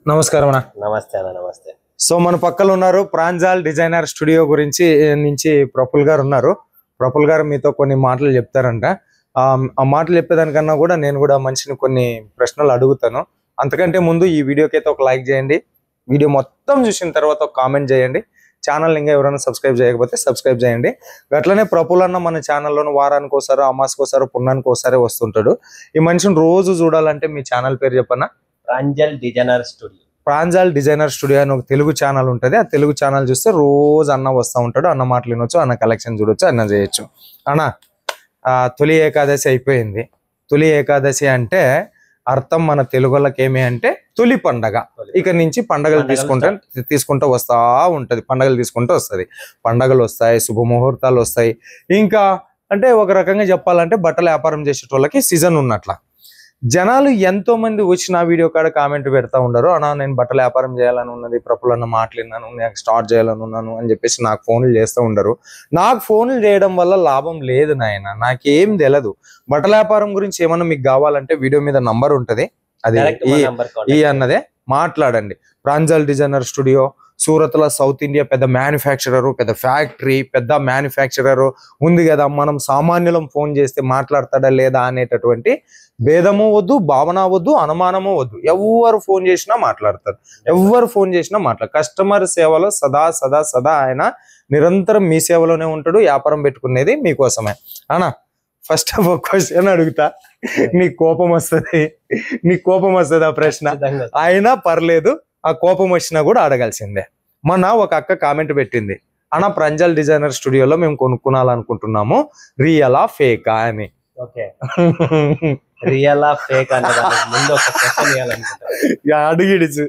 నమస్కారం అన్న. నమస్తే అన్న. నమస్తే. సో మన పక్కన ఉన్నారు ప్రాంజల్ డిజైనర్ స్టూడియో గురించి నుంచి ప్రఫుల్ గారు ఉన్నారు. ప్రఫుల్ గారు మీతో కొన్ని మాటలు చెప్తారంట. ఆ మాటలు చెప్పేదానికన్నా కూడా నేను కూడా మనిషిని కొన్ని ప్రశ్నలు అడుగుతాను. అంతకంటే ముందు ఈ వీడియోకి అయితే ఒక లైక్ చేయండి. వీడియో మొత్తం చూసిన తర్వాత ఒక కామెంట్ చేయండి. ఛానల్ ఇంకా ఎవరైనా సబ్స్క్రైబ్ చేయకపోతే సబ్స్క్రైబ్ చేయండి. అట్లనే ప్రఫుల్ అన్న మన ఛానల్లోని వారానికి ఒకసారి, అమాస్కి ఒకసారి, పుణ్యానికి ఒకసారి వస్తుంటాడు. ఈ మనిషిని రోజు చూడాలంటే మీ ఛానల్ పేరు చెప్పన్నా? Pranjal designer studio. Pranjal designer studio అని ఒక తెలుగు ఛానల్ ఉంటుంది. ఆ తెలుగు ఛానల్ చూస్తే రోజు అన్న వస్తూ ఉంటాడు. అన్న మాటలు వినొచ్చు, అన్న కలెక్షన్ చూడొచ్చు, అన్న చేయొచ్చు. అన్న తొలి ఏకాదశి అయిపోయింది. తొలి ఏకాదశి అంటే అర్థం మన తెలుగులకి ఏమి అంటే తొలి పండగ. ఇక నుంచి పండగలు తీసుకుంటూ వస్తా ఉంటది. పండగలు తీసుకుంటూ వస్తుంది. పండగలు వస్తాయి, శుభముహూర్తాలు వస్తాయి. ఇంకా అంటే ఒక రకంగా చెప్పాలంటే బట్టల వ్యాపారం చేసేటోళ్ళకి సీజన్ ఉన్నట్ల. జనాలు ఎంతో మంది వచ్చి నా వీడియో కాడ కామెంట్ పెడతా ఉండరు. అన్నా నేను బట్టల వ్యాపారం చేయాలని ఉన్నది, ప్రఫుల్ అన్న మాట్లాడినాను, నేను స్టార్ట్ చేయాలని ఉన్నాను అని చెప్పేసి నాకు ఫోన్లు చేస్తూ ఉండరు. నాకు ఫోన్లు చేయడం వల్ల లాభం లేదు నాయన. నాకేం తెలియదు. బట్టల వ్యాపారం గురించి ఏమన్నా మీకు కావాలంటే వీడియో మీద నంబర్ ఉంటుంది, అది ఈ అన్నదే మాట్లాడండి. ప్రాంజల్ డిజైనర్ స్టూడియో సూరత్ లో సౌత్ ఇండియా పెద్ద మ్యానుఫ్యాక్చరరు, పెద్ద ఫ్యాక్టరీ, పెద్ద మ్యానుఫ్యాక్చరరు ఉంది కదా. మనం సామాన్యులం ఫోన్ చేస్తే మాట్లాడతాడా లేదా అనేటటువంటి భేదము వద్దు, భావన వద్దు, అనుమానము వద్దు. ఎవరు ఫోన్ చేసినా మాట్లాడతారు. ఎవరు ఫోన్ చేసినా కస్టమర్ సేవలో సదా సదా సదా ఆయన నిరంతరం మీ సేవలోనే ఉంటాడు. వ్యాపారం పెట్టుకునేది మీకోసమే. అనా ఫస్ట్ ఆఫ్ ఒక క్వశ్చన్ అడుగుతా, నీ కోపం వస్తుంది. ఆ ప్రశ్న అయినా పర్లేదు, ఆ కోపం వచ్చినా కూడా అడగాల్సిందే. మొన్న ఒక అక్క కామెంట్ పెట్టింది, అన్న ప్రాంజల్ డిజైనర్ స్టూడియోలో మేము కొనుక్కోవాలనుకుంటున్నాము, రియలా ఫేకా అని. ఓకే, రియలా ఫేక్ అనే ముందు ఒక క్వశ్చన్ ఇవ్వాలనుకుంటా. అడిగిడిచు.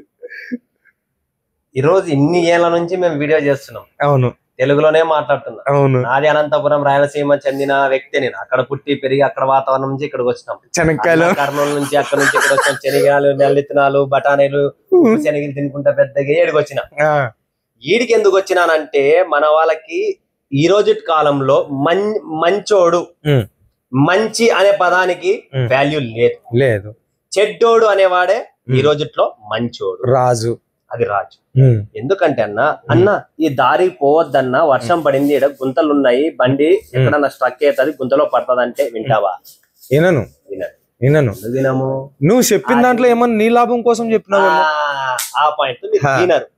ఈ రోజు ఇన్ని ఏళ్ల నుంచి మేము వీడియో చేస్తున్నాం. అవును, తెలుగులోనే మాట్లాడుతున్నాం. అవును. నాది అనంతపురం రాయలసీమ చెందిన వ్యక్తి. నేను అక్కడ పుట్టి పెరిగి అక్కడ వాతావరణం నుంచి ఇక్కడికి వచ్చినాం. చెనక్కాయలు కర్నూలు నుంచి అక్కడ నుంచి ఇక్కడ వచ్చాం. శనగలు, నెల్లిత్తనాలు, బఠానీలు, శనగలు తినుకుంటా పెద్దగా ఏడికి వచ్చిన. ఈడికి ఎందుకు వచ్చినానంటే మన వాళ్ళకి ఈ రోజు కాలంలో మంచోడు, మంచి అనే పదానికి వాల్యూ లేదు. చెడ్డోడు అనేవాడే ఈ రోజుట్లో మంచోడు, రాజు. అది రాజు. ఎందుకంటే అన్న ఈ దారి పోవద్దన్న, వర్షం పడింది, ఇక్కడ గుంతలు ఉన్నాయి, బండి ఎక్కడన్నా స్ట్రక్ అవుతుంది, గుంతలో పడుతుంది అంటే వింటావా? వినను. వినము. నువ్వు చెప్పిన దాంట్లో ఏమన్నా నీ లాభం కోసం చెప్పినావు. ఆ పాయింట్ వినరు.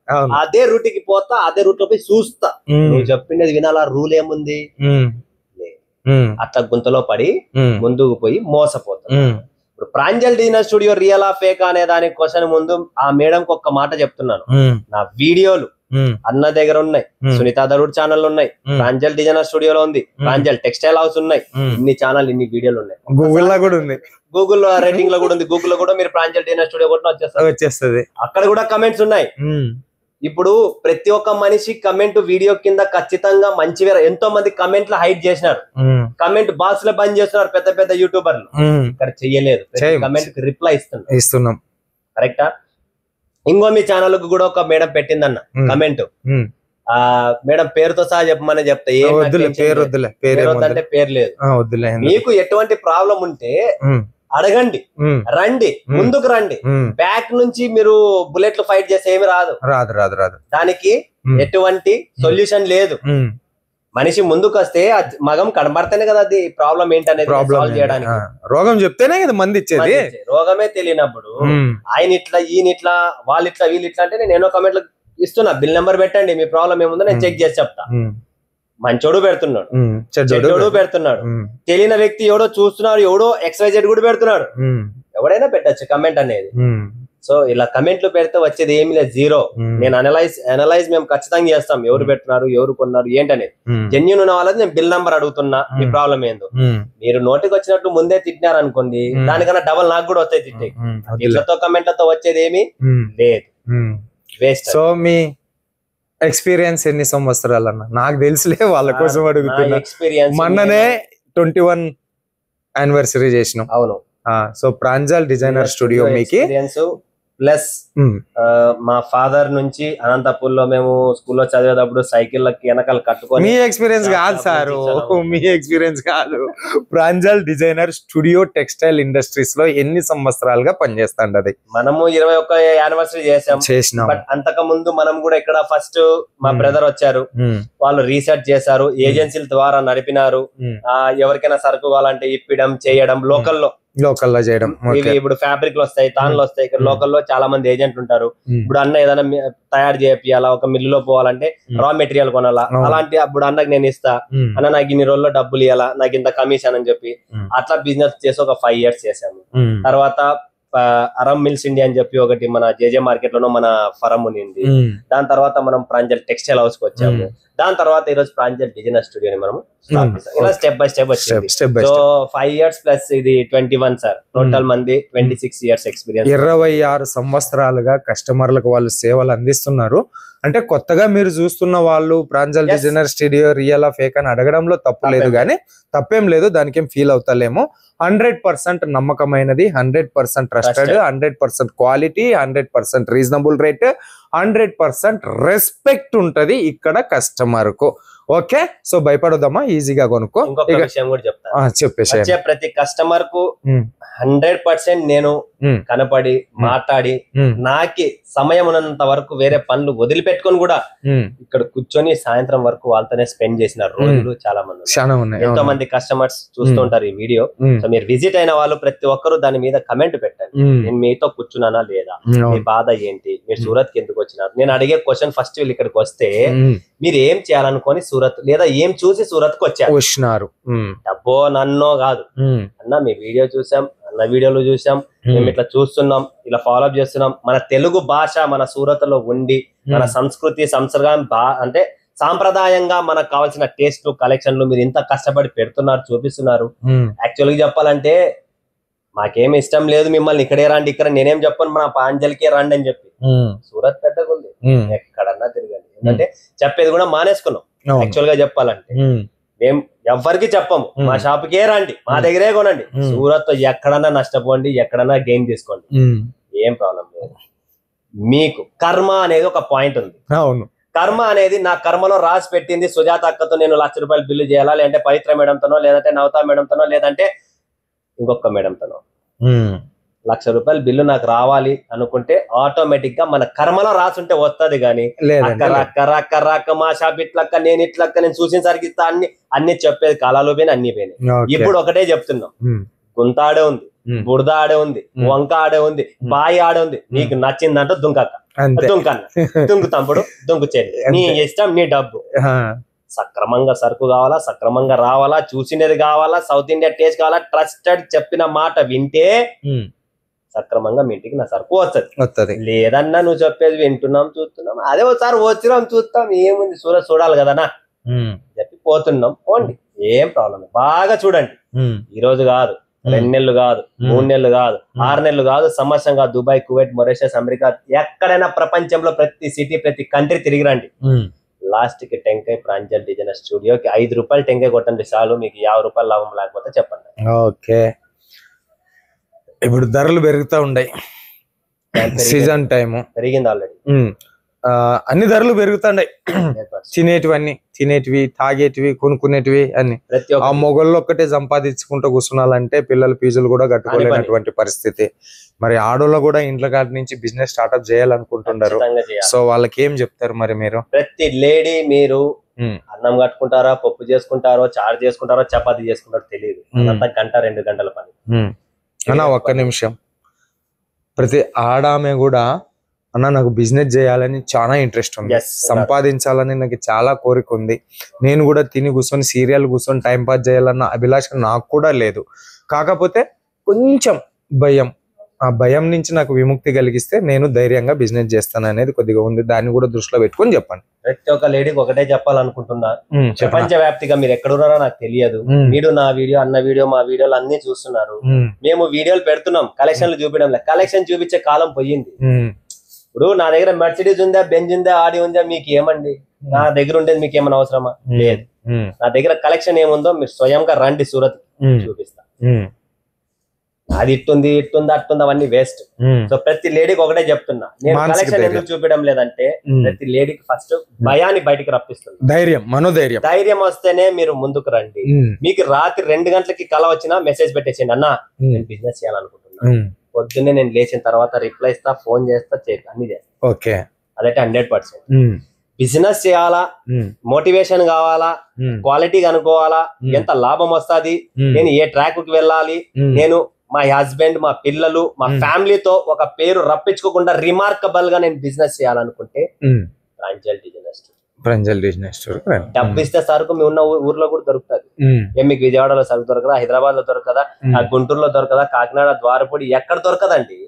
అదే రూట్ కి పోతా, అదే రూట్ లో పోయి చూస్తా. నువ్వు చెప్పిండేది వినాలా? రూల్ ఏముంది? అట్లా గుంతలో పడి ముందుకు పోయి మోసపోతా. ఇప్పుడు ప్రాంజల్ డిజైనర్ స్టూడియో రియల్ ఆ ఫేక్ అనే దాని క్వశ్చన్ ముందు ఆ మేడం ఒక్క మాట చెప్తున్నాను. నా వీడియోలు అన్న దగ్గర ఉన్నాయి, సునీత దరుడ్ ఛానల్ ఉన్నాయి, ప్రాంజల్ డిజైనర్ స్టూడియోలో ఉంది, ప్రాంజల్ టెక్స్టైల్ హౌస్ ఉన్నాయి. ఇన్ని ఛానల్, ఇన్ని వీడియోలు ఉన్నాయి. గూగుల్ లో కూడా ఉంది, గూగుల్ రేటింగ్ లో కూడా ఉంది. గూగుల్ లో కూడా మీరు ప్రాంజల్ డిజైనర్ స్టూడియో కూడా వచ్చేస్తుంది. అక్కడ కూడా కమెంట్స్ ఉన్నాయి. ఇప్పుడు ప్రతి ఒక్క మనిషి కమెంట్ వీడియో కింద ఖచ్చితంగా మంచి ఎంతో మంది కమెంట్లు హైడ్ చేసినారు. కమెంట్ బాక్స్ లో బంద్ చేస్తున్నారు పెద్ద పెద్ద యూట్యూబర్లు. ఇక్కడ చెయ్యలేదు, కమెంట్ కి రిప్లై ఇస్తున్నాం. కరెక్టా? ఇంకో మీ ఛానల్ కు కూడా ఒక మేడం పెట్టిందన్న కమెంట్. మేడం పేరుతో సహా చెప్పమని చెప్తా. అంటే పేరు లేదు. మీకు ఎటువంటి ప్రాబ్లం ఉంటే అడగండి, రండి, ముందుకు రండి. బ్యాక్ నుంచి మీరు బుల్లెట్లు ఫైట్ చేస్తే ఏమి రాదు. దానికి ఎటువంటి సొల్యూషన్ లేదు. మనిషి ముందుకు వస్తే మగం కనబడితేనే కదా అది ప్రాబ్లం ఏంటనేది సాల్వ్ చేయడానికి. రోగం చెప్తేనే కదా మంది ఇచ్చేది. రోగమే తెలియనప్పుడు ఆయన ఇట్లా, ఈయన ఇట్లా, వాళ్ళు ఇట్లా, వీళ్ళు ఇట్లా అంటే నేను ఎన్నో కమెంట్లు ఇస్తున్నా. బిల్ నెంబర్ పెట్టండి, మీ ప్రాబ్లం ఏముందో నేను చెక్ చేసి చెప్తా. మంచోడు పెడుతున్నాడు, చెడ్డోడు పెడుతున్నాడు, తెలియని వ్యక్తి ఎవడో చూస్తున్నాడు, ఎవడో XYZ కూడా పెడుతున్నాడు. ఎవడైనా పెట్టచ్చు కమెంట్ అనేది. సో ఇలా కమెంట్లు పెడితే వచ్చేది ఏమి లేదు, జీరో. నేను అనలైజ్ మేము ఖచ్చితంగా చేస్తాం, ఎవరు పెడుతున్నారు, ఎవరు కొన్నారు ఏంటనేది. జెన్యూన్ ఉన్న వాళ్ళది నేను బిల్ నంబర్ అడుగుతున్నా, మీ ప్రాబ్లం ఏందో. మీరు నోటికి వచ్చినట్టు ముందే తిట్టినారు అనుకోండి, దానికన్నా డబల్ నాకు కూడా వస్తాయి తిట్టే. ఇళ్లతో కమెంట్లతో వచ్చేది ఏమి లేదు, వేస్ట్. సో మీ ఎక్స్పీరియన్స్ ఎన్ని సంవత్సరాలు అన్న? నాకు తెలుసులే, వాళ్ళ కోసం అడుగుతున్నా. మొన్ననే 21 యానివర్సరీ చేసినాం. అవును. సో ప్రాంజల్ డిజైనర్ స్టూడియో మీకు ప్లస్ మా ఫాదర్ నుంచి అనంతపూర్ లో మేము స్కూల్లో చదివేటప్పుడు సైకిళ్ళకి వెనకాల కట్టుకొని. మీ ఎక్స్పీరియన్స్ కాదు సార్, మీ ఎక్స్పీరియన్స్ కాదు. Pranjal designer studio textile industries లో ఎన్ని సంవత్సరాలుగా పనిచేస్తాండి అది? మనము 21వ యానివర్సరీ చేసాం. బట్ అంతకు ముందు మనం కూడా ఇక్కడ ఫస్ట్ మా బ్రదర్ వచ్చారు, వాళ్ళు రీసెర్చ్ చేశారు, ఏజెన్సీల ద్వారా నడిపినారు. ఎవరికైనా సరుకు కావాలంటే ఇప్పడం చేయడం లోకల్లో చేయడం. ఇప్పుడు ఫ్యాబ్రిక్ లో వస్తాయి, తాన్లు వస్తాయి. ఇక్కడ లోకల్లో చాలా మంది ఏజెంట్లు ఉంటారు. ఇప్పుడు అన్న ఏదైనా తయారు చేయాలా, ఒక మిల్లులో పోవాలంటే రా మెటీరియల్ కొనాలా, అలాంటి అప్పుడు అన్నకి నేను ఇస్తా, అన్న నాకు ఇన్ని రోజుల్లో డబ్బులు ఇవ్వాలా, నాకు ఇంత కమిషన్ అని చెప్పి అట్లా బిజినెస్ చేసి ఒక 5 years చేశాము. తర్వాత అరం మిల్స్ ఇండియా అని చెప్పి ఒకటి మన జేజే మార్కెట్ లోనో మన ఫరం ఉంది. దాని తర్వాత మనం ప్రాంజల్ టెక్స్టైల్ హౌస్ కి వచ్చాము. దాని తర్వాత ఈ రోజు ప్రాంజల్ డిజైనర్ స్టూడియోని మనం ఇలా స్టెప్ బై స్టెప్ వచ్చింది. సో 5 years ప్లస్ ఇది 21 సార్, టోటల్ మంది 26 years ఎక్స్పీరియన్స్. 26 సంవత్సరాలుగా కస్టమర్లకు వాళ్ళు సేవలు అందిస్తున్నారు. అంటే కొత్తగా మీరు చూస్తున్న వాళ్ళు Pranjal designer studio real fake అని అడగడంలో తప్పు లేదు, కానీ తప్పేం లేదు, దానికి ఏం ఫీల్ అవుతలేము. 100% నమ్మకమైనది, 100% trusted, 100% quality, 100% reasonable rate, 100% respect ఉంటది ఇక్కడ కస్టమర్ కు. ఓకే, సో భయపడదామా, ఈజీగా కొనుక్కో. ఇంకొక విషయం కూడా చెప్తాను, చెప్పేసి ప్రతి కస్టమర్ కు 100% నేను కనపడి మాట్లాడి నాకి సమయం ఉన్నంత వరకు వేరే పనులు వదిలిపెట్టుకొని కూడా ఇక్కడ కూర్చొని సాయంత్రం వరకు వాళ్ళతోనే స్పెండ్ చేసిన రోజులు చాలా మంది, ఎంతో మంది కస్టమర్స్ చూస్తుంటారు ఈ వీడియో. సో మీరు విజిట్ అయిన వాళ్ళు ప్రతి ఒక్కరు దాని మీద కమెంట్ పెట్టండి, నేను మీతో కూర్చున్నానా లేదా, మీ బాధ ఏంటి, మీరు సూరత్ కి ఎందుకు వచ్చినారు. నేను అడిగే క్వశ్చన్ ఫస్ట్ వీళ్ళు ఇక్కడికి వస్తే మీరు ఏం చేయాలనుకొని సూరత్ లేదా ఏం చూసి సూరత్ కి వచ్చారు, డబ్బో నన్నో కాదు. అన్న మీ వీడియో చూసాం, అన్న వీడియోలు చూసాం, మేము ఇట్లా చూస్తున్నాం, ఇలా ఫాలో అప్ చేస్తున్నాం, మన తెలుగు భాష మన సూరత్ లో ఉండి మన సంస్కృతి సంస్కారం అంటే సాంప్రదాయంగా మనకు కావాల్సిన టేస్ట్ కలెక్షన్లు మీరు ఇంత కష్టపడి పెడుతున్నారు, చూపిస్తున్నారు. యాక్చువల్ గా చెప్పాలంటే మాకేం ఇష్టం లేదు మిమ్మల్ని ఇక్కడే రండి, ఇక్కడ నేనేం చెప్పాను మన ప్రాంజల్కే రండి అని చెప్పి. సూరత్ పెద్దగా ఉంది, ఎక్కడన్నా తిరగండి. ఎందుకంటే చెప్పేది కూడా మానేసుకున్నాం. యాక్చువల్ గా చెప్పాలంటే మేము ఎవ్వరికి చెప్పము, మా షాప్కే రండి, మా దగ్గరే కొనండి. సూరత్ ఎక్కడన్నా నష్టపోండి, ఎక్కడన్నా గెయిన్ తీసుకోండి, ఏం ప్రాబ్లం లేదు. మీకు కర్మ అనేది ఒక పాయింట్ ఉంది. అవును, కర్మ అనేది నా కర్మలో రాసి పెట్టింది. సుజాత అక్కతో నేను ₹1,00,000 బిల్లు చేయాలా, లేదంటే పవిత్ర మేడంతోనో, లేదంటే నవతా మేడంతోనో, లేదంటే ఇంకొక మేడంతోనో ₹1,00,000 బిల్లు నాకు రావాలి అనుకుంటే ఆటోమేటిక్ గా మన కర్మలో రాసుంటే వస్తుంది. కానీ రక్క మా షాప్ ఇట్లక్క నేను ఇట్లక్క నేను చూసిన సరికి ఇస్తా అన్ని చెప్పేది కాలాలు పోయినా అన్ని పోయినాయి. ఇప్పుడు ఒకటే చెప్తున్నాం, గుంత ఆడే ఉంది, బురద ఆడే ఉంది, వంక ఆడే ఉంది, బాయి ఆడే ఉంది. నీకు నచ్చిందంటే దుంకక్క, దుంకన్న, దుంకు తమ్ముడు, దుంకు చెల్లి, నీ ఇష్టం, నీ డబ్బు. సక్రమంగా సరుకు కావాలా, సక్రమంగా రావాలా, చూసినది కావాలా, సౌత్ ఇండియా టేస్ట్ కావాలా, ట్రస్టెడ్ చెప్పిన మాట వింటే సక్రమంగా మీ ఇంటికి నా సరుకు వస్తుంది. లేదన్నా నువ్వు చెప్పేది వింటున్నాం చూస్తున్నాం, అదే ఒకసారి వచ్చినాం చూస్తాం, ఏముంది సూరత్ చూడాలి కదనా చెప్పి పోతున్నాం, పోండి, ఏం ప్రాబ్లం. బాగా చూడండి, ఈ రోజు కాదు, 2 నెలలు కాదు, 3 నెలలు కాదు, 6 నెలలు కాదు, సంవత్సరం కాదు, దుబాయ్, కువైట్, మొరీషియస్, అమెరికా, ఎక్కడైనా ప్రపంచంలో ప్రతి సిటీ ప్రతి కంట్రీ తిరిగిరండి. లాస్ట్ కి టెంకాయ ప్రాంజల్ డిజైనర్ స్టూడియోకి ₹5 టెంకాయ కొట్టండి చాలు, మీకు ₹50 లాభం లేకపోతే చెప్పండి. ఓకే, ఇప్పుడు ధరలు పెరుగుతూ ఉన్నాయి, సీజన్ టైము పెరిగింది ఆల్రెడీ, అన్ని ధరలు పెరుగుతున్నాయి. తినేటివి, తాగేటివి, కొనుక్కునేటివి అన్ని. ఆ మొగళ్ళు ఒక్కటే సంపాదించుకుంటూ కూర్చున్నాలంటే పిల్లల ఫీజులు కూడా కట్టుకోలేనటువంటి పరిస్థితి. మరి ఆడోళ్ళు కూడా ఇంట్లో కాటి నుంచి బిజినెస్ స్టార్ట్అప్ చేయాలనుకుంటున్నారు. సో వాళ్ళకి ఏం చెప్తారు మరి మీరు? ప్రతి లేడీ మీరు అన్నం కట్టుకుంటారా, పప్పు చేసుకుంటారో, చారు చేసుకుంటారో, చపాతీ చేసుకుంటారో తెలియదు, అంతా 1-2 గంటల పని. అన్నా ఒక్క నిమిషం, ప్రతి ఆడామె కూడా అన్న నాకు బిజినెస్ చేయాలని చాలా ఇంట్రెస్ట్ ఉంది, సంపాదించాలని నాకు చాలా కోరిక ఉంది, నేను కూడా తిని కూర్చొని సీరియల్ కూర్చొని టైం పాస్ చేయాలన్న అభిలాష నాకు కూడా లేదు. కాకపోతే కొంచెం భయం, ఆ భయం నుంచి నాకు విముక్తి కలిగిస్తే నేను ధైర్యంగా బిజినెస్ చేస్తాను అనేది కొద్దిగా ఉంది. దాన్ని కూడా దృష్టిలో పెట్టుకొని చెప్పండి. ప్రతి ఒక్క లేడీకి ఒకటే చెప్పాలనుకుంటున్నా, ప్రపంచ వ్యాప్తిగా మీరు ఎక్కడున్నారో నాకు తెలియదు, మీరు నా వీడియో, అన్న వీడియో, మా వీడియోలు అన్ని చూస్తున్నారు. మేము వీడియోలు పెడుతున్నాం, కలెక్షన్లు చూపించడం లేదు. కలెక్షన్ చూపించే కాలం పోయింది. ఇప్పుడు నా దగ్గర మెర్సిడీస్ ఉందా, బెంజ్ ఉందా, ఆడి ఉందా, మీకు ఏమండి? నా దగ్గర ఉండేది మీకు ఏమైనా అవసరమా? లేదు. నా దగ్గర కలెక్షన్ ఏముందో మీరు స్వయంగా రండి, సూరత్ చూపిస్తా. అది ఇట్టుంది అట్టుంది అవన్నీ వేస్ట్. సో ప్రతి లేడీకి ఒకటే చెప్తున్నా, నేను కలెక్షన్ ఎందుకు చూపించడం లేదంటే ప్రతి లేడీకి ఫస్ట్ భయాన్ని బయటికి రప్పిస్తుంది. ధైర్యం వస్తేనే మీరు ముందుకు రండి. మీకు రాత్రి 2 గంటలకి కల వచ్చినా మెసేజ్ పెట్టేసిండి, అన్న నేను బిజినెస్ చేయాలనుకుంటున్నా, పొద్దున్నే నేను లేచిన తర్వాత రిప్లై ఇస్తా, ఫోన్ చేస్తా, అన్ని చేస్తా. అదైతే 100%. బిజినెస్ చేయాలా, మోటివేషన్ కావాలా, క్వాలిటీ కనుక్కోవాలా, ఎంత లాభం వస్తుంది, నేను ఏ ట్రాక్ కి వెళ్ళాలి, నేను మా హస్బెండ్, మా పిల్లలు, మా ఫ్యామిలీతో ఒక పేరు రప్పించుకోకుండా రిమార్కబుల్ గా నేను బిజినెస్ చేయాలనుకుంటే ప్రంజల్ బిజినెస్ స్టోర్. డబ్బు ఇస్తే సరుకు మీ ఉన్న ఊర్లో కూడా దొరుకుతుంది. మీకు విజయవాడలో సరుకు దొరకదా, హైదరాబాద్ లో దొరకదా, గుంటూరులో దొరకదా, కాకినాడ, ద్వారపూడి ఎక్కడ దొరకదండి.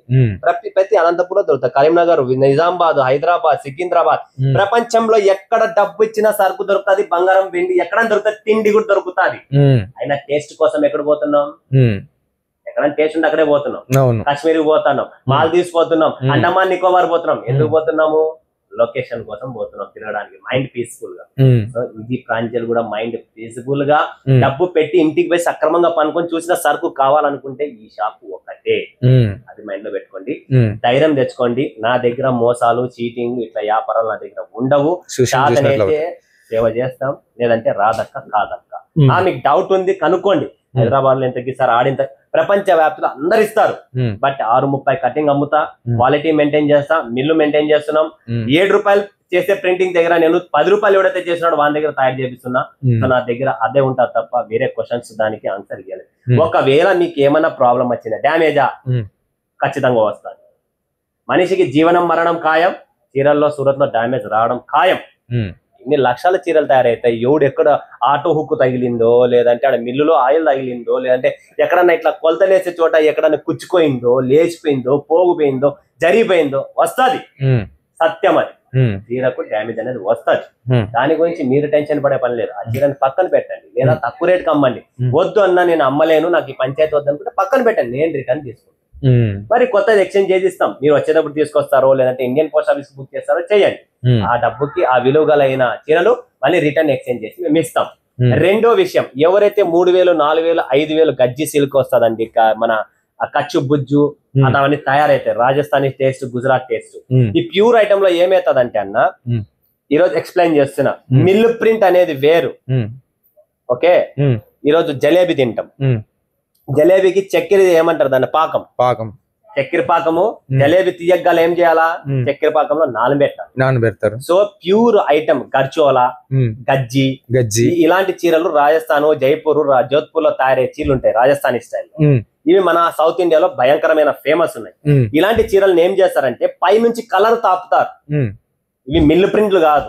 ప్రతి అనంతపురం లో దొరుకుతుంది, కరీంనగర్, నిజామాబాద్, హైదరాబాద్, సికింద్రాబాద్. ప్రపంచంలో ఎక్కడ డబ్బు ఇచ్చినా సరుకు దొరుకుతుంది, బంగారం, వెండి ఎక్కడ దొరుకుతుంది, తిండి కూడా దొరుకుతుంది. అయినా టేస్ట్ కోసం ఎక్కడ పోతున్నాం? ఎక్కడ టేస్ట్ ఉంటే అక్కడే పోతున్నాం. కాశ్మీర్ పోతున్నాం, మాల్దీవ్స్ పోతున్నాం, అండమాన్ నికోబార్ పోతున్నాం. ఎందుకు పోతున్నాము? లొకేషన్ కోసం పోతున్నాం, తిరగడానికి, మైండ్ పీస్ఫుల్ గా. సో ఇది ప్రాంజల్ కూడా మైండ్ పీస్ఫుల్ గా డబ్బు పెట్టి ఇంటికి పోయి సక్రమంగా పనుకొని చూసిన సరుకు కావాలనుకుంటే ఈ షాప్ ఒకటే. అది మైండ్ లో పెట్టుకోండి, ధైర్యం తెచ్చుకోండి. నా దగ్గర మోసాలు, చీటింగ్ ఇట్లా వ్యాపారాలు నా దగ్గర ఉండవు. అయితే సేవ చేస్తాం, లేదంటే రాదక్క కాదక్క. మీకు డౌట్ ఉంది కనుక్కోండి. హైదరాబాద్ లో ఎంతకి ఇస్తారు, ఆడింత ప్రపంచ వ్యాప్తిలో అందరు ఇస్తారు. బట్ 6.30 కటింగ్ అమ్ముతా, క్వాలిటీ మెయింటైన్ చేస్తా, మిల్లు మెయింటైన్ చేస్తున్నాం. 7 రూపాయలు చేసే ప్రింటింగ్ దగ్గర నేను 10 రూపాయలు ఎవడైతే చేసినాడో వాళ్ళ దగ్గర తయారు చేపిస్తున్నా. సో నా దగ్గర అదే ఉంటుంది తప్ప వేరే క్వశ్చన్స్ దానికి ఆన్సర్ ఇవ్వలేదు. ఒకవేళ మీకు ఏమైనా ప్రాబ్లం వచ్చిందా, డ్యామేజా, ఖచ్చితంగా వస్తుంది. మనిషికి జీవనం మరణం ఖాయం, చీరల్లో సూరత్ లో డ్యామేజ్ రావడం ఖాయం. ఇన్ని లక్షల చీరలు తయారవుతాయి. ఎవడు ఎక్కడ ఆటో హుక్కు తగిలిందో, లేదంటే ఆడ మిల్లులో ఆయిల్ తగిలిందో, లేదంటే ఎక్కడన్నా ఇట్లా కొలతలేసే చోట ఎక్కడన్నా కుచ్చుకోయిందో, లేచిపోయిందో, పోగుపోయిందో, జరిగిపోయిందో వస్తుంది. సత్యం అది. చీరకు డ్యామేజ్ అనేది వస్తుంది. దాని గురించి మీరు టెన్షన్ పడే పని లేదు. ఆ చీరని పక్కన పెట్టండి, లేదా తక్కువ రేటుకి అమ్మండి. వద్దు అన్నా నేను అమ్మలేను, నాకు ఈ పంచాయతీ వద్దు అనుకుంటే పక్కన పెట్టండి, నేను రిటర్న్ తీసుకుంటాను. మరి కొత్తది ఎక్స్చేంజ్ చేసి ఇస్తాం. మీరు వచ్చేటప్పుడు తీసుకొస్తారో, లేదంటే ఇండియన్ పోస్ట్ ఆఫీస్ బుక్ చేస్తారో చేయండి. ఆ డబ్బుకి ఆ విలువ గలైన చీరలు మళ్ళీ రిటర్న్ ఎక్స్చేంజ్ చేసి మేము ఇస్తాం. రెండో విషయం, ఎవరైతే 3000, 4000, 5000 గజ్జి సిల్క్ వస్తుందండి, మన కచ్చు బుజ్జు అవన్నీ తయారైతాయి. Rajasthani taste, Gujarat taste. ఈ ప్యూర్ ఐటమ్ లో ఏమైతుందంటే అన్న, ఈరోజు ఎక్స్ప్లెయిన్ చేస్తున్నా, మిల్లు ప్రింట్ అనేది వేరు. ఓకే, ఈరోజు జలేబీ తింటాం, జలేబీకి చక్కెర ఏమంటారు దాన్ని, పాకం. చక్కెర పాకము, జలేబీ తీయగ్గాలు ఏం చేయాలా, చక్కెర పాకంలో నానబెడతారు. సో ప్యూర్ ఐటమ్ గర్చోలా, గజ్జి ఇలాంటి చీరలు రాజస్థాన్, జైపూర్, జోధ్పూర్ లో తయారయ్యే చీరలు ఉంటాయి రాజస్థానీ స్టైల్లో. ఇవి మన సౌత్ ఇండియాలో భయంకరమైన ఫేమస్ ఉన్నాయి. ఇలాంటి చీరలను ఏం చేస్తారంటే పై నుంచి కలర్ తాపుతారు. ఇవి మిల్లు ప్రింట్లు కాదు,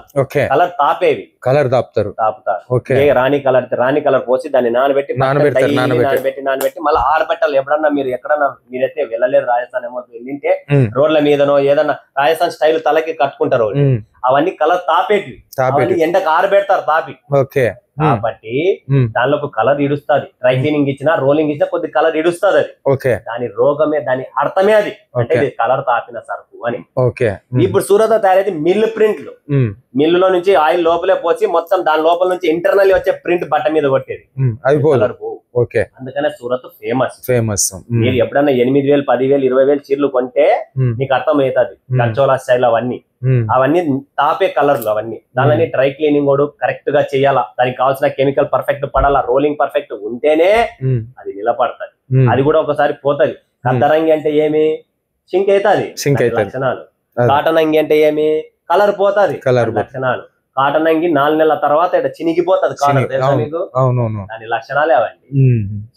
కలర్ తాపేవి. తాపుతారు. రాణి కలర్ పోసి దాన్ని నానబెట్టి మళ్ళీ ఆరబెట్టాలి. ఎప్పుడన్నా మీరు ఎక్కడన్నా మీరైతే వెళ్ళలేదు రాజస్థాన్ ఏమో వెళ్ళింటే, రోడ్ల మీదనో ఏదన్నా రాజస్థాన్ స్టైల్ తలకి కట్టుకుంటారు, అవన్నీ కలర్ తాపేటివి. ఎండకు ఆరబెడతారు తాపి. కాబట్టి దానిలో ఒక కలర్ ఇడుస్తుంది. డ్రై క్లీనింగ్ ఇచ్చినా, రోలింగ్ ఇచ్చినా కొద్ది కలర్ ఇడుస్తుంది. అది దాని రోగమే, దాని అర్థమే అది, అంటే ఇది కలర్ తాపిన సరుకు అని. ఇప్పుడు సూరత్ తయారైతే మిల్లు ప్రింట్లు, మిల్లులో నుంచి ఆయిల్ లోపలే పోసి మొత్తం దాని లోపల నుంచి ఇంటర్నల్ వచ్చే ప్రింట్ బట్ట మీద కొట్టేది. అందుకనే సూరత్ ఫేమస్. మీరు ఎప్పుడన్నా 8000, 10,000, 20,000 చీరలు కొంటే మీకు అర్థం అవుతుంది. కంచోలా స్టైల్ అవన్నీ తాపే కలర్లు అవన్నీ. దాని డ్రై క్లీనింగ్ కూడా కరెక్ట్ గా చేయాలా, దానికి కావాల్సిన కెమికల్ పర్ఫెక్ట్ పడాలా, రోలింగ్ పర్ఫెక్ట్ ఉంటేనే అది నిలబడుతుంది. అది కూడా ఒకసారి పోతుంది. కద్దరంగి అంటే ఏమి, సింక్ అవుతుంది లక్షణాలు. కాటన్ అంగి అంటే ఏమి, కలర్ పోతుంది లక్షణాలు. కాటన్ అంగి 4 నెలల తర్వాత ఇట్లా చినిగిపోతుంది కాటన్, తెలుసా మీకు? దాని లక్షణాలే అవండి.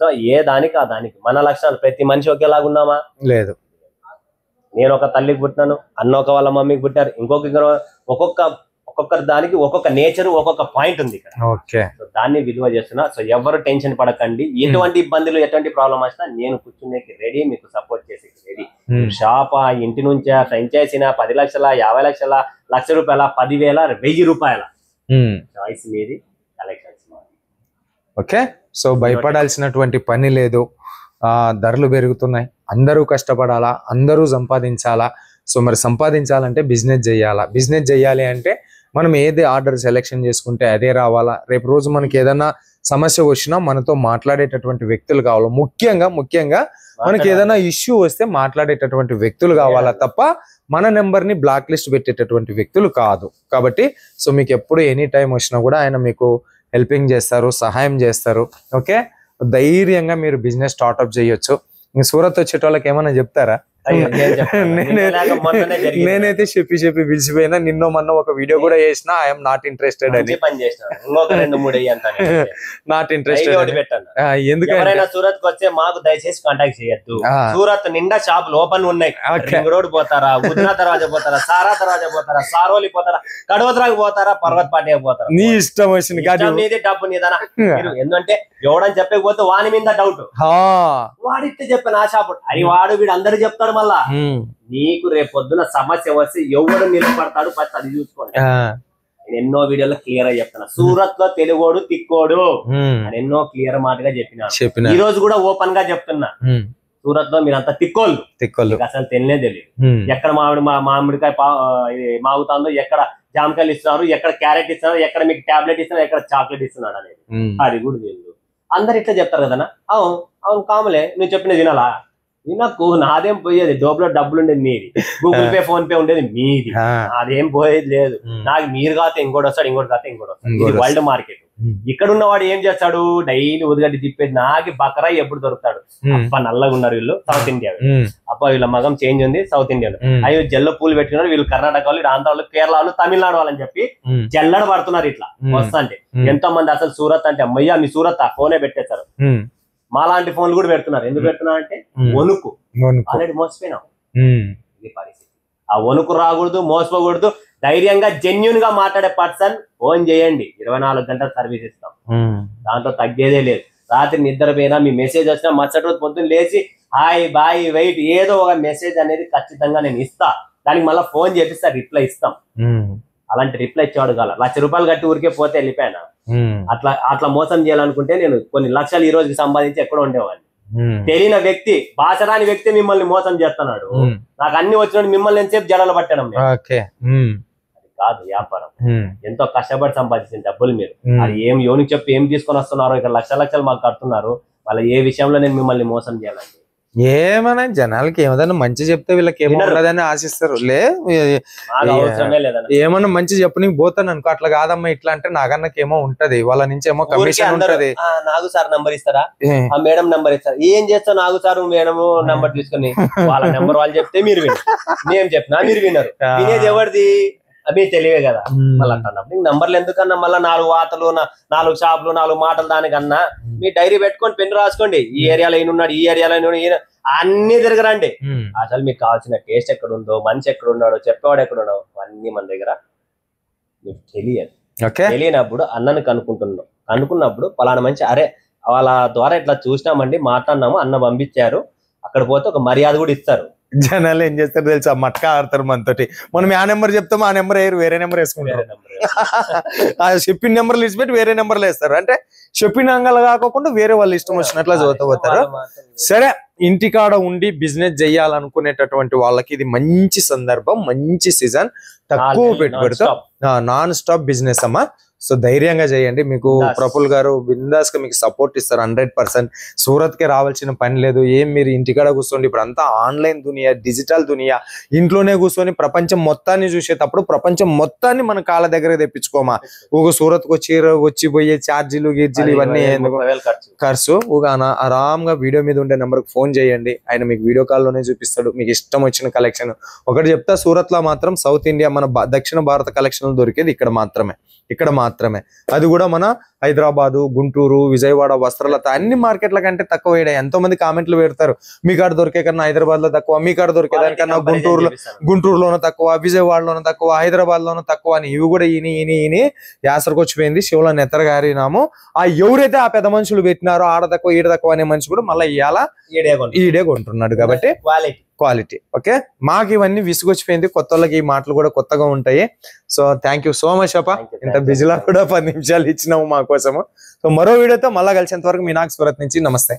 సో ఏ దానికి ఆ దానికి మన లక్షణాలు. ప్రతి మనిషి ఒకేలాగున్నామా? లేదు. నేను ఒక తల్లికి పుట్టినాను, అన్న ఒక వాళ్ళ మమ్మీకి పుట్టారు, ఒక్కొక్కరి దానికి ఒక్కొక్క నేచర్, ఒక్కొక్క పాయింట్ ఉంది ఇక్కడ. సో దాన్ని విలువ చేస్తున్నా. సో ఎవరు టెన్షన్ పడకండి. ఎటువంటి ఇబ్బందులు, ఎటువంటి ప్రాబ్లం వచ్చినా నేను కూర్చునేకి రెడీ, మీకు సపోర్ట్ చేసేకి రెడీ. షాపా, ఇంటి నుంచా, ఫ్రాంచైజీనా, 10 లక్షల, 50 లక్షల, ₹1,00,000, 10,000, 1,000 రూపాయల చాయిస్ మీది, కలెక్షన్స్. ఓకే, సో భయపడాల్సినటువంటి పని లేదు. ధరలు పెరుగుతున్నాయి, అందరూ కష్టపడాలా, అందరూ సంపాదించాలా. సో మరి సంపాదించాలంటే బిజినెస్ చేయాలి అంటే మనం ఏది ఆర్డర్ సెలెక్షన్ చేసుకుంటే అదే రావాలా. రేపు రోజు మనకి ఏదన్నా సమస్య వచ్చినా మనతో మాట్లాడేటటువంటి వ్యక్తులు కావాలి. ముఖ్యంగా మనకి ఏదైనా ఇష్యూ వస్తే మాట్లాడేటటువంటి వ్యక్తులు కావాలా తప్ప మన నెంబర్ ని బ్లాక్ లిస్ట్ పెట్టేటటువంటి వ్యక్తులు కాదు. కాబట్టి సో మీకు ఎప్పుడు ఎనీ టైం వచ్చినా కూడా ఆయన మీకు హెల్పింగ్ చేస్తారు, సహాయం చేస్తారు. ఓకే, ధైర్యంగా మీరు బిజినెస్ స్టార్ట్అప్ చేయొచ్చు. సూరత్ వచ్చేటోళ్ళకి ఏమన్నా చెప్తారా? నేనైతే చెప్పి పిలిచిపోయినా. నిన్నో మొన్న ఒక వీడియో కూడా చేసిన ఐఎమ్ నాట్ ఇంట్రెస్టెడ్ అని. నాట్ ఇంట్రెస్టెడ్ ఎందుకంటే సూరత్ వచ్చే మాకు దయచేసి కాంటాక్ట్ చేయొద్దు. సూరత్ నిండా షాపులు ఓపెన్ ఉన్నాయి. రింగ్ రోడ్ పోతారా, ఉద్నా దర్వాజా పోతారా, సారా దర్వాజా పోతారా, సారోలి పోతారా, కడవత్రాకి పోతారా, పర్వత్ పాటికి పోతారా, నీ ఇష్టం వచ్చింది. నీది డబ్బు నీదనా. ఎందుకంటే ఎవడని చెప్పకపోతే వాని మీద డౌట్, వాడితే చెప్పాను ఆ షాపు అని వాడు వీడు అందరు చెప్తాడు. మళ్ళా నీకు రేపు పొద్దున సమస్య వస్తే ఎవడు నిలబడతాడు ఫస్ట్ అది చూసుకోండి. నేను ఎన్నో వీడియోలో క్లియర్ గా చెప్తాను. సూరత్ లో తెలుగోడు తిక్కోడు అని ఎన్నో క్లియర్ మాటగా చెప్పిన. ఈ రోజు కూడా ఓపెన్ గా చెప్తున్నా, సూరత్ లో మీరంతా తిక్కోళ్ళు అసలు తెలియదు. ఎక్కడ మామిడికాయ మాగుతుందో, ఎక్కడ జామకాయలు ఇస్తున్నారు, ఎక్కడ క్యారెట్ ఇస్తున్నారు, ఎక్కడ మీకు టాబ్లెట్ ఇస్తున్నారు, ఎక్కడ చాక్లెట్ ఇస్తున్నాడు అనేది అది కూడా తెలియదు. అందరు ఇట్లా చెప్తారు కదనా. అవును కామలే, నువ్వు చెప్పిన తినాలా? నాకు నాదేం పోయేది, డోబ్లో డబ్బులు ఉండేది మీది, గూగుల్ పే ఫోన్ పే ఉండేది మీది, అదేం పోయేది లేదు. నాకు మీరు కాతే ఇంకోటి వస్తాడు, ఇంకోటి కాతే ఇంకోటి వస్తాడు. ఇది వరల్డ్ మార్కెట్. ఇక్కడ ఉన్నవాడు ఏం చేస్తాడు, డైలీ ఉదగడ్డి తిప్పేది. నాకు బకరా ఎప్పుడు దొరుకుతాడు. అప్ప నల్లగా ఉన్నారు వీళ్ళు, సౌత్ ఇండియా. అప్ప వీళ్ళ మగం చేంజ్ ఉంది, సౌత్ ఇండియా. అయ్యో జల్ల పూలు పెట్టుకున్నారు వీళ్ళు, కర్ణాటక వాళ్ళు, ఆంధ్ర వాళ్ళు, కేరళ వాళ్ళు, తమిళనాడు వాళ్ళని చెప్పి జల్లడ పడుతున్నారు ఇట్లా వస్తంటే. ఎంతో మంది అసలు సూరత్ అంటే అమ్మయ్యా మీ సూరత్ ఆ ఫోనే పెట్టేస్తారు. మాలాంటి ఫోన్లు కూడా పెడుతున్నారు. ఎందుకు పెడుతున్నారు అంటే వణుకు, ఆల్రెడీ మోసపోయినాం. ఇది పరిస్థితి. ఆ వణుకు రాకూడదు, మోసపోకూడదు. ధైర్యంగా జెన్యున్ గా మాట్లాడే పర్సన్ ఫోన్ చేయండి, 24 గంటలు సర్వీస్ ఇస్తాం. దాంట్లో తగ్గేదే లేదు. రాత్రి నిద్రపోయినా మీ మెసేజ్ వచ్చినా మరుసటి రోజు పొద్దున్న లేచి హాయ్ బాయ్ వెయిట్ ఏదో ఒక మెసేజ్ అనేది ఖచ్చితంగా నేను ఇస్తా. దానికి మళ్ళీ ఫోన్ చేపిస్తా, రిప్లై ఇస్తాం. అలాంటి రిప్లై ఇచ్చేవాడు కాల. ₹1,00,000 కట్టి ఊరికే పోతే వెళ్ళిపోయాను. అట్లా మోసం చేయాలనుకుంటే నేను కొన్ని లక్షలు ఈ రోజుకి సంపాదించి ఎక్కడో ఉండేవాడిని. తెలియని వ్యక్తి, భాష రాని వ్యక్తి మిమ్మల్ని మోసం చేస్తున్నాడు. నాకు అన్ని వచ్చినట్టు మిమ్మల్ని ఎంతసేపు జడలు పట్టడం అది కాదు వ్యాపారం. ఎంతో కష్టపడి సంపాదించిన డబ్బులు మీరు అది ఏం యోనికి చెప్పి ఏం తీసుకొని వస్తున్నారో, ఇక్కడ లక్షలు మాకు కడుతున్నారు. వాళ్ళ ఏ విషయంలో నేను మిమ్మల్ని మోసం చేయాలండి? ఏమన్నా జనాలకి ఏమన్నా మంచి చెప్తే వీళ్ళకి ఏమన్నదని ఆశిస్తారు. ఏమన్నా మంచి చెప్పనీకి పోతాను అనుకో, అట్లా కాదమ్మా ఇట్లా అంటే నాకన్నకి ఏమో ఉంటది, వాళ్ళ నుంచి ఏమో కమిషన్ ఉంటది. నాగు సార్ నంబర్ ఇస్తారా, ఆ మేడం నంబర్ ఇస్తారా, ఏం చేస్తావు నాగు సార్ మేడం నంబర్ తీసుకుని వాళ్ళ నెంబర్ వాళ్ళు చెప్తే మీరు వినరు, మేము చెప్పినా మీరు వినరు. వినేది ఎవరిది? అవి తెలివే కదా. మళ్ళీ అంటున్నప్పుడు నంబర్లు ఎందుకన్నా, మళ్ళీ 4 వార్తలు, 4 షాపులు, 4 మాటలు దానికన్నా మీ డైరీ పెట్టుకొని పెన్ను రాసుకోండి. ఈ ఏరియాలో ఈయనున్నాడు, ఈ ఏరియాలో అన్ని తిరగరండి. అసలు మీకు కావాల్సిన టేస్ట్ ఎక్కడ ఉందో, మనిషి ఎక్కడ ఉన్నాడో, చెప్పేవాడు ఎక్కడ ఉన్నాడో అన్ని మన దగ్గర మీకు తెలియదు. తెలియనప్పుడు అన్నను కనుక్కున్నప్పుడు పలానా మంచి అరే వాళ్ళ ద్వారా ఇట్లా చూసినామండి, మాట్లాడినాము, అన్న పంపించారు, అక్కడ పోతే ఒక మర్యాద కూడా ఇస్తారు. జనాలు ఏం చేస్తారు తెలుసా, మట్కా ఆడతారు మనతోటి. మనం ఆ నెంబర్ చెప్తాము, ఆ నెంబర్ వేయరు, వేరే నెంబర్ వేసుకుంటారు. చెప్పిన నెంబర్లు ఇచ్చిపెట్టి వేరే నెంబర్లు వేస్తారు. అంటే చెప్పిన అంగలు కాకుండా వేరే వాళ్ళు ఇష్టం వచ్చినట్లు చదువుతారు. సరే, ఇంటికాడ ఉండి బిజినెస్ చేయాలనుకునేటటువంటి వాళ్ళకి ఇది మంచి సందర్భం, మంచి సీజన్. తక్కువ పెట్టుబడితో నాన్ స్టాప్ బిజినెస్ అమ్మా. సో ధైర్యంగా చేయండి. మీకు ప్రఫుల్ గారు బిందాస్ గా మీకు సపోర్ట్ ఇస్తారు 100%. సూరత్ కి రావాల్సిన పని లేదు. ఏం మీరు ఇంటికాడ కూర్చోండి. ఇప్పుడు అంతా ఆన్లైన్ దునియా, డిజిటల్ దునియా. ఇంట్లోనే కూర్చొని ప్రపంచం మొత్తాన్ని చూసేటప్పుడు ప్రపంచం మొత్తాన్ని మన కాళ్ళ దగ్గర తెప్పించుకోమా. ఒక సూరత్ కు వచ్చిపోయే ఛార్జీలు గిర్జీలు ఇవన్నీ ఖర్చు. ఒక ఆరాంగా వీడియో మీద ఉండే నెంబర్ కి ఫోన్ చేయండి, ఆయన మీకు వీడియో కాల్లోనే చూపిస్తాడు. మీకు ఇష్టం వచ్చిన కలెక్షన్ ఒకటి చెప్తా, సూరత్ లో మాత్రం సౌత్ ఇండియా మన దక్షిణ భారత కలెక్షన్లు దొరికేది ఇక్కడ మాత్రమే. అది కూడా మన హైదరాబాదు, గుంటూరు, విజయవాడ, వస్త్రలత అన్ని మార్కెట్ల కంటే తక్కువ. ఎంతో మంది కామెంట్లు పెడతారు, మీ కాడ దొరికే కన్నా హైదరాబాద్ లో తక్కువ, మీ కాడ దొరికే దానికన్నా గుంటూరులోనూ తక్కువ, విజయవాడలోనూ తక్కువ, హైదరాబాద్ లోనూ తక్కువ అని ఇవి కూడా ఈని యాసరికి వచ్చిపోయింది. శివుల నెత్తరగారినాము. ఆ ఎవరైతే ఆ పెద్ద మనుషులు పెట్టినారో ఆడ తక్కువ ఈడ తక్కువ అనే మనిషి కూడా మళ్ళీ ఇవాళ ఈడే కొంటున్నాడు. కాబట్టి క్వాలిటీ. ఓకే, మాకు ఇవన్నీ విసుగొచ్చిపోయింది. కొత్త వాళ్ళకి ఈ మాటలు కూడా కొత్తగా ఉంటాయి. So thank you so much అప్ప. ఇంత బిజీలో కూడా 10 నిమిషాలు ఇచ్చినాము మా కోసము. సో మరో వీడియోతో మళ్ళా కలిసేంత వరకు మీనాక్షి సూరత్ నుంచి నమస్తే.